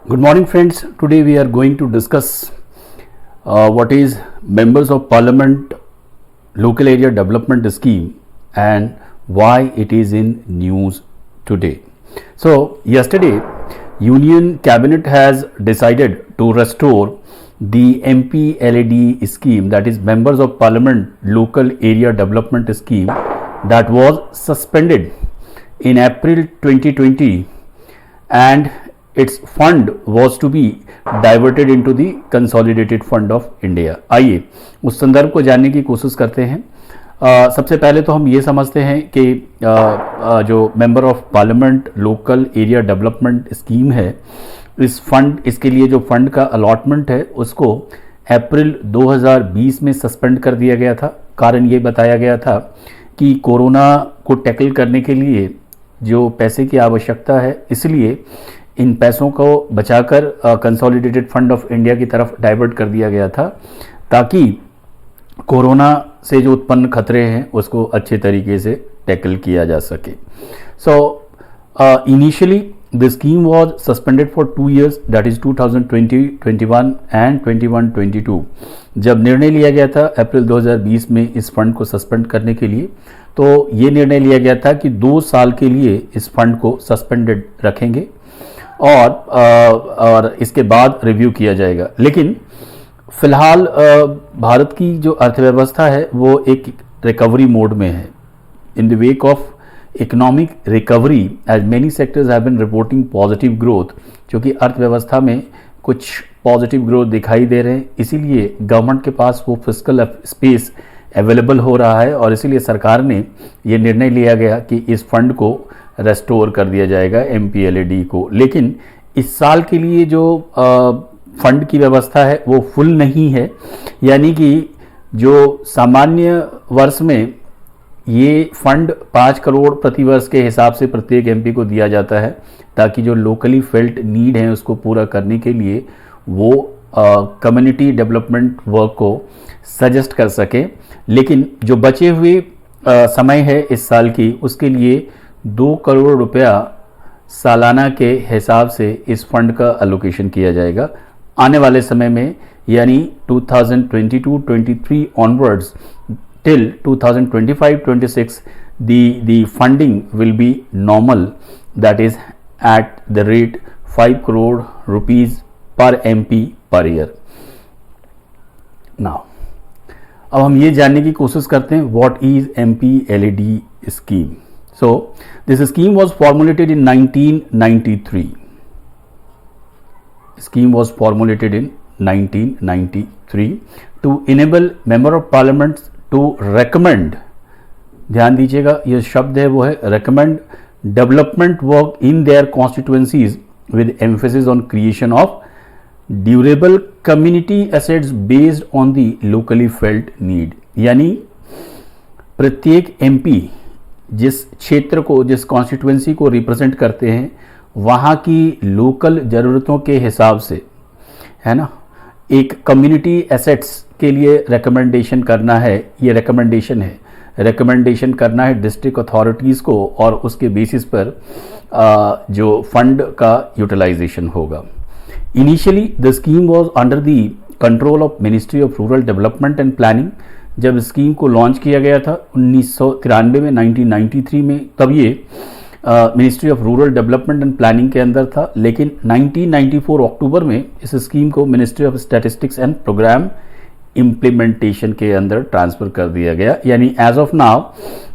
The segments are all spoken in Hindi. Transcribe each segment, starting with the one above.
Good morning, friends. Today we are going to discuss what is Members of Parliament Local Area Development Scheme and why it is in news today. So, yesterday, Union Cabinet has decided to restore the MPLAD scheme, that is Members of Parliament Local Area Development Scheme, that was suspended in April 2020, and its fund was to be diverted into the Consolidated Fund of India. आइए उस संदर्भ को जानने की कोशिश करते हैं। सबसे पहले तो हम ये समझते हैं कि जो member of parliament local area development scheme है, इसके लिए जो फंड का अलॉटमेंट है उसको अप्रैल 2020 में सस्पेंड कर दिया गया था। कारण ये बताया गया था कि कोरोना को टैकल करने के लिए जो पैसे की आवश्यकता है, इसलिए इन पैसों को बचाकर कंसोलिडेटेड फंड ऑफ इंडिया की तरफ डाइवर्ट कर दिया गया था, ताकि कोरोना से जो उत्पन्न खतरे हैं उसको अच्छे तरीके से टैकल किया जा सके। So initially the scheme was suspended for 2 years, that is 2020, 21 and 21-22। जब निर्णय लिया गया था अप्रैल 2020 में इस फंड को सस्पेंड करने के लिए, तो ये निर्णय लिया गया था कि 2 साल के लिए इस फंड को सस्पेंडेड रखेंगे और इसके बाद रिव्यू किया जाएगा। लेकिन फिलहाल भारत की जो अर्थव्यवस्था है वो एक रिकवरी मोड में है। In the wake of economic recovery as many sectors have been reporting positive growth, क्योंकि अर्थव्यवस्था में कुछ पॉजिटिव ग्रोथ दिखाई दे रहे हैं, इसीलिए गवर्नमेंट के पास वो फिस्कल स्पेस अवेलेबल हो रहा है और इसीलिए सरकार ने ये निर्णय लिया गया कि इस फंड को रेस्टोर कर दिया जाएगा MPLAD को। लेकिन इस साल के लिए जो फंड की व्यवस्था है वो फुल नहीं है, यानी कि जो सामान्य वर्ष में ये फंड 5 करोड़ प्रति वर्ष के हिसाब से प्रत्येक MP को दिया जाता है, ताकि जो लोकली फेल्ट नीड है उसको पूरा करने के लिए वो कम्युनिटी डेवलपमेंट वर्क को सजेस्ट कर सके। लेकिन जो बचे हुए समय है इस साल की, उसके लिए 2 करोड़ रुपया सालाना के हिसाब से इस फंड का एलोकेशन किया जाएगा। आने वाले समय में यानी 2022-23 onwards till 2025-26 the funding will be normal, that is at the rate 5 crore rupees per MP per year. Now, अब हम ये जानने की कोशिश करते हैं what is MPLAD scheme. So, this scheme was formulated in 1993. Scheme was formulated in 1993 to enable member of parliament to recommend, ध्यान दीजिएगा ये शब्द है वो है recommend development work in their constituencies with emphasis on creation of durable community assets based on the locally felt need। यानी प्रत्येक MP जिस क्षेत्र को, जिस कॉन्स्टिट्यूएंसी को रिप्रेजेंट करते हैं, वहाँ की लोकल ज़रूरतों के हिसाब से, है ना, एक कम्युनिटी एसेट्स के लिए रिकमेंडेशन करना है। ये रिकमेंडेशन है, रिकमेंडेशन करना है डिस्ट्रिक्ट अथॉरिटीज़ को, और उसके बेसिस पर जो फंड का यूटिलाइजेशन होगा। Initially the scheme was under the control of ministry of rural development and planning. जब स्कीम को लॉन्च किया गया था 1993 में, 1993 में, तब ये ministry of rural development and planning के अंदर था। लेकिन 1994 अक्टूबर में इस स्कीम को ministry of statistics and programme implementation के अंदर ट्रांसफर कर दिया गया। यानी as of now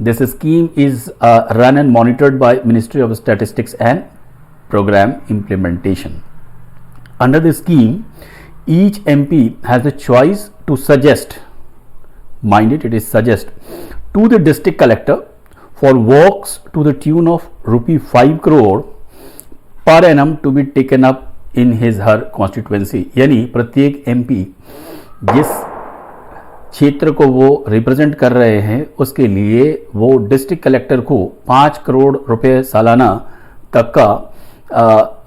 this scheme is run and monitored by ministry of statistics and programme implementation. Under the scheme each MP has the choice to suggest, mind it is suggest to the district collector for works to the tune of ₹5 crore per annum to be taken up in his her constituency। यानी प्रत्येक MP जिस क्षेत्र को वो रिप्रेजेंट कर रहे हैं उसके लिए वो डिस्ट्रिक्ट कलेक्टर को 5 करोड़ रुपए सालाना तक का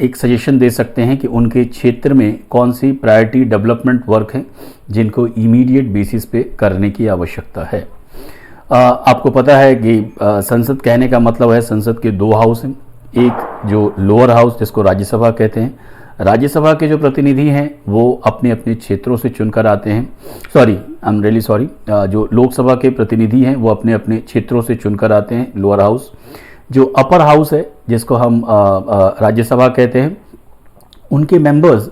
एक सजेशन दे सकते हैं कि उनके क्षेत्र में कौन सी प्रायोरिटी डेवलपमेंट वर्क हैं जिनको इमीडिएट बेसिस पे करने की आवश्यकता है। आपको पता है कि संसद कहने का मतलब है संसद के 2 हाउस हैं, एक जो लोअर हाउस जिसको राज्यसभा कहते हैं, राज्यसभा के जो प्रतिनिधि हैं वो अपने अपने क्षेत्रों से चुनकर आते हैं, sorry I am really sorry, जो लोकसभा के प्रतिनिधि हैं वो अपने अपने क्षेत्रों से चुनकर आते हैं, लोअर हाउस। जो अपर हाउस है जिसको हम राज्यसभा कहते हैं, उनके मेंबर्स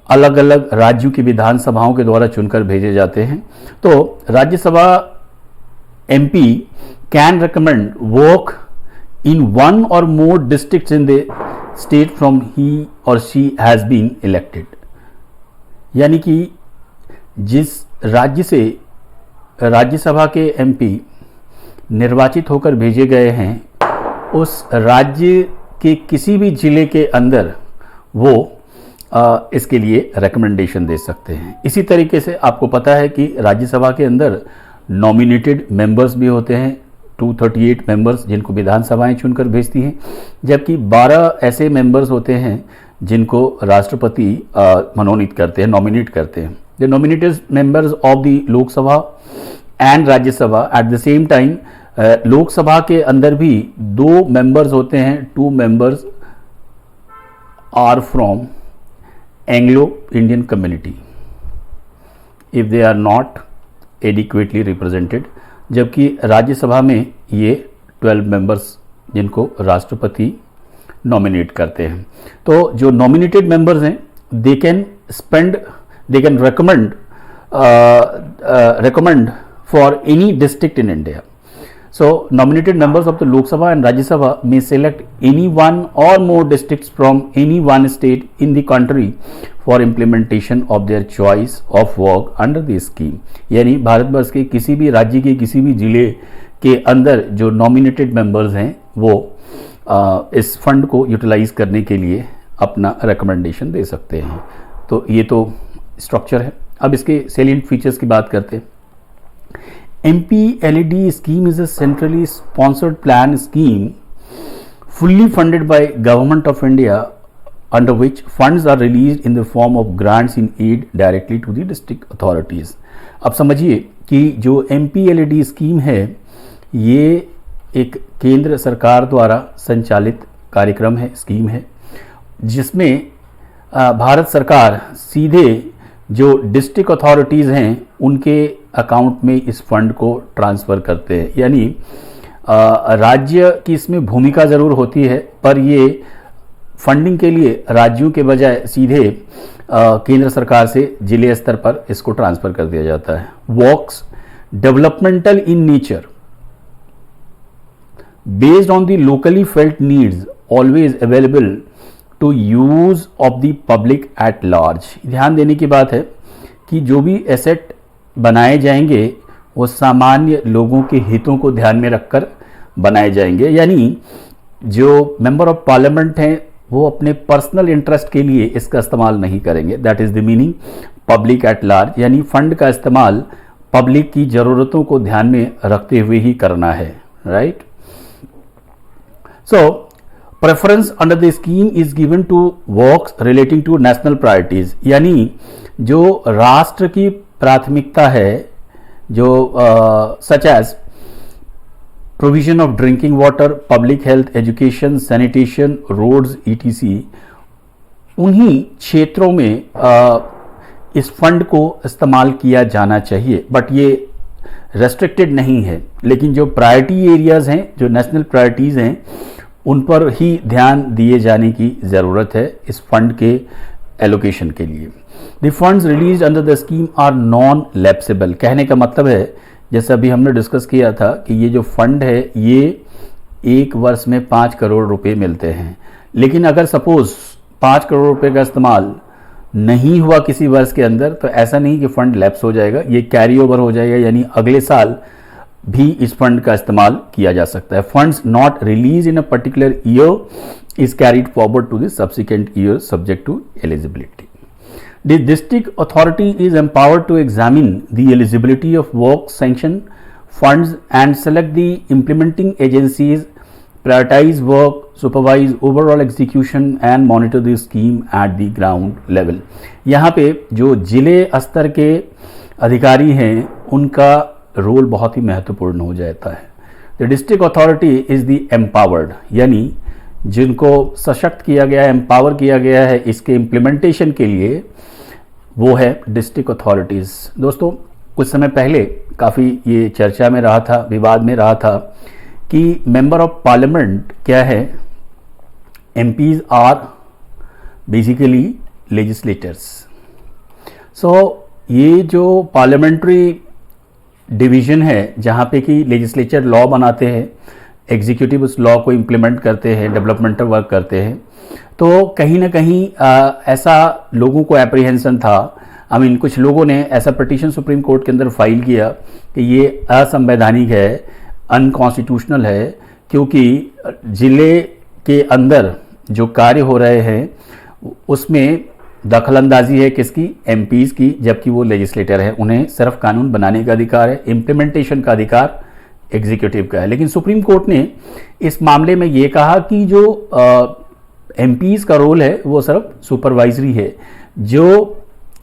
अलग अलग राज्यों की विधानसभाओं के द्वारा चुनकर भेजे जाते हैं। तो Rajya Sabha MP can recommend work in one or more districts in the state from he or she has been elected। यानी कि जिस राज्य से राज्यसभा के एमपी निर्वाचित होकर भेजे गए हैं उस राज्य के किसी भी जिले के अंदर वो इसके लिए रिकमेंडेशन दे सकते हैं। इसी तरीके से आपको पता है कि राज्यसभा के अंदर नॉमिनेटेड मेंबर्स भी होते हैं, 238 मेंबर्स जिनको विधानसभाएं चुनकर भेजती हैं, जबकि 12 ऐसे मेंबर्स होते हैं जिनको राष्ट्रपति मनोनीत करते हैं, नॉमिनेट करते हैं। The nominated members of the Lok Sabha and Rajya Sabha at the same time, Lok Sabha के अंदर भी 2 मेंबर्स होते हैं, 2 members are from Anglo Indian community if they are not adequately represented, जबकि राज्यसभा में ये 12 मेंबर्स जिनको राष्ट्रपति नॉमिनेट करते हैं। तो जो नॉमिनेटेड मेंबर्स हैं they can recommend for any district in India. So nominated members of the Lok Sabha and Rajya Sabha may select any one or more districts from any one state in the country for implementation of their choice of work under the scheme। यानी भारतवर्ष के किसी भी राज्य के किसी भी जिले के अंदर जो नॉमिनेटेड मेंबर्स हैं वो इस फंड को यूटिलाइज करने के लिए अपना रिकमेंडेशन दे सकते हैं। तो ये तो स्ट्रक्चर है। अब इसके सेलिएंट फीचर्स की बात करते हैं। MPLAD scheme is a centrally sponsored plan scheme fully funded by Government of India, under which funds are released in the form of grants in aid directly to the district authorities। अब समझिए कि जो MPLAD स्कीम है ये एक केंद्र सरकार द्वारा संचालित कार्यक्रम है, स्कीम है, जिसमें भारत सरकार सीधे जो डिस्ट्रिक्ट अथॉरिटीज़ हैं उनके अकाउंट में इस फंड को ट्रांसफ़र करते हैं। यानी राज्य की इसमें भूमिका ज़रूर होती है, पर ये फंडिंग के लिए राज्यों के बजाय सीधे केंद्र सरकार से जिले स्तर पर इसको ट्रांसफ़र कर दिया जाता है। Works developmental in nature based on the locally felt needs always available to use of the public at large. ध्यान देने की बात है कि जो भी एसेट बनाए जाएंगे वो सामान्य लोगों के हितों को ध्यान में रखकर बनाए जाएंगे। यानी जो मेंबर ऑफ पार्लियामेंट हैं वो अपने पर्सनल इंटरेस्ट के लिए इसका इस्तेमाल नहीं करेंगे। That is the meaning public at large, यानी फंड का इस्तेमाल पब्लिक की ज़रूरतों को ध्यान में रखते हुए ही करना है, right. So preference under the scheme is given to works relating to national priorities, यानी जो राष्ट्र की प्राथमिकता है, जो such as provision of drinking water, public health, education, sanitation, roads ETC, उन्हीं क्षेत्रों में इस फंड को इस्तेमाल किया जाना चाहिए। बट ये रेस्ट्रिक्टेड नहीं है, लेकिन जो प्रायोरिटी एरियाज हैं, जो नेशनल प्रायोरिटीज़ हैं, उन पर ही ध्यान दिए जाने की ज़रूरत है इस फंड के एलोकेशन के लिए। The funds release under the scheme are non lapsable. कहने का मतलब है, जैसे अभी हमने डिस्कस किया था कि ये जो फंड है ये 1 वर्ष में 5 करोड़ रुपए मिलते हैं, लेकिन अगर सपोज 5 करोड़ रुपए का इस्तेमाल नहीं हुआ किसी वर्ष के अंदर, तो ऐसा नहीं कि फंड लैप्स हो जाएगा, ये कैरी ओवर हो जाएगा, यानी अगले साल भी इस फंड का इस्तेमाल किया जा सकता है। Funds not release in a particular year is carried forward to the subsequent year subject to eligibility. The district authority is empowered to examine the eligibility of work sanction funds and select the implementing agencies, prioritize work, supervise overall execution and monitor the scheme at the ground level। यहाँ पे जो जिले स्तर के अधिकारी हैं उनका रोल बहुत ही महत्वपूर्ण हो जाता है। The district authority is the empowered, यानी जिनको सशक्त किया गया है, एम्पावर किया गया है इसके इम्प्लीमेंटेशन के लिए, वो है डिस्ट्रिक्ट अथॉरिटीज़। दोस्तों कुछ समय पहले काफ़ी ये चर्चा में रहा था, विवाद में रहा था कि मेंबर ऑफ पार्लियामेंट क्या है, एमपीज आर बेसिकली लेजिस्लेटर्स। सो ये जो पार्लियामेंट्री डिवीज़न है जहाँ पे कि लेजिस्लेचर लॉ बनाते हैं, एग्जीक्यूटिव उस लॉ को इम्प्लीमेंट करते हैं, डेवलपमेंटल वर्क करते हैं, तो कहीं ना कहीं ऐसा लोगों को एप्रीहेंशन था, कुछ लोगों ने ऐसा पिटीशन सुप्रीम कोर्ट के अंदर फाइल किया कि ये असंवैधानिक है, अनकॉन्स्टिट्यूशनल है, क्योंकि ज़िले के अंदर जो कार्य हो रहे हैं उसमें दखलंदाजी है किसकी, एमपीज की, जबकि वो लेजिस्लेटर है, उन्हें सिर्फ कानून बनाने का अधिकार है, इम्प्लीमेंटेशन का अधिकार एग्जीक्यूटिव का है। लेकिन सुप्रीम कोर्ट ने इस मामले में ये कहा कि जो एमपीज का रोल है वो सिर्फ सुपरवाइजरी है, जो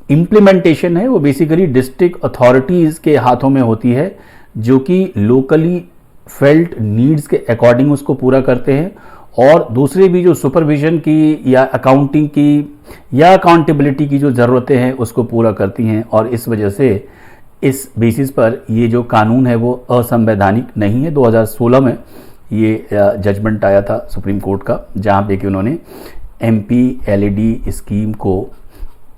इम्प्लीमेंटेशन है वो बेसिकली डिस्ट्रिक्ट अथॉरिटीज़ के हाथों में होती है, जो कि लोकली फेल्ट नीड्स के अकॉर्डिंग उसको पूरा करते हैं, और दूसरे भी जो सुपरविजन की या अकाउंटिंग की या अकाउंटेबिलिटी की जो ज़रूरतें हैं उसको पूरा करती हैं। और इस वजह से इस बेसिस पर ये जो कानून है वो असंवैधानिक नहीं है। 2016 में ये जजमेंट आया था सुप्रीम कोर्ट का, जहाँ पे कि उन्होंने MPLAD स्कीम को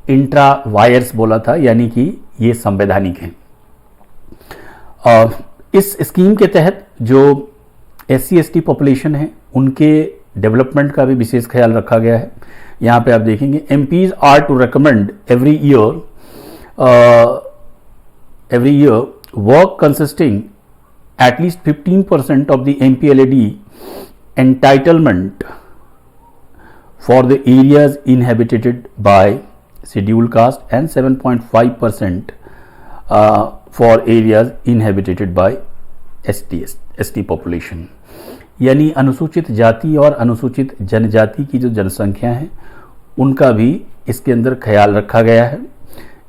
इंट्रा वायर्स बोला था, यानी कि ये संवैधानिक है। इस स्कीम के तहत जो SC/ST पॉपुलेशन है उनके डेवलपमेंट का भी विशेष ख्याल रखा गया है। यहाँ पे आप देखेंगे MPs are to recommend every year work consisting at least 15% of the MPLAD entitlement for the areas inhabited by scheduled caste and 7.5% for areas inhabited by ST population, यानी अनुसूचित जाति और अनुसूचित जनजाति की जो जनसंख्या है उनका भी इसके अंदर ख्याल रखा गया है।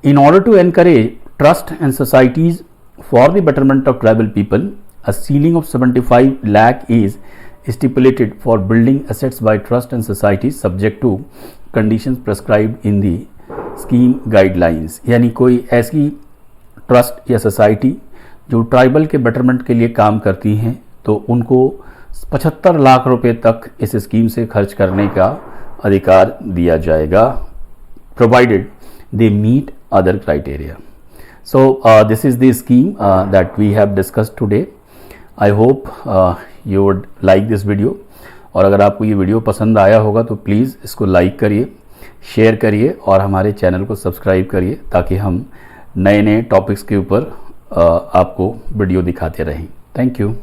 In order to encourage trust and societies for the betterment of tribal people, a ceiling of 75 lakh is stipulated for building assets by trust and societies subject to conditions prescribed in the scheme guidelines. यानी कोई ऐसी ट्रस्ट या सोसाइटी जो ट्राइबल के बेटरमेंट के लिए काम करती हैं तो उनको 75 लाख रुपए तक इस स्कीम से खर्च करने का अधिकार दिया जाएगा, provided they meet other criteria. So this is the scheme that we have discussed today. I hope you would like this video, और अगर आपको ये वीडियो पसंद आया होगा तो प्लीज़ इसको लाइक करिए, शेयर करिए और हमारे चैनल को सब्सक्राइब करिए, ताकि हम नए नए टॉपिक्स के ऊपर आपको वीडियो दिखाते रहें। Thank you.